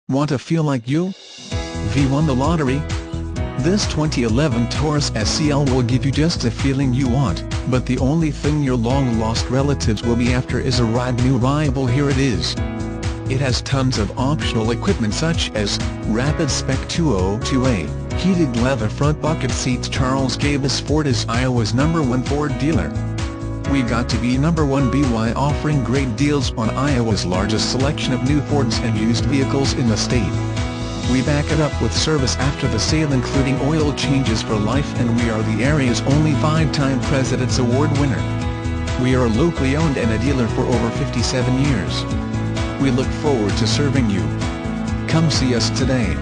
Want to feel like you? V won the lottery? This 2011 Taurus SEL will give you just the feeling you want, but the only thing your long-lost relatives will be after is a new arrival. Here it is. It has tons of optional equipment such as Rapid Spec 202A, heated leather front bucket seats. Charles Gabus Ford is Iowa's #1 Ford dealer. We got to be #1 BY, offering great deals on Iowa's largest selection of new Fords and used vehicles in the state. We back it up with service after the sale, including oil changes for life, and we are the area's only 5-time President's Award winner. We are locally owned and a dealer for over 57 years. We look forward to serving you. Come see us today.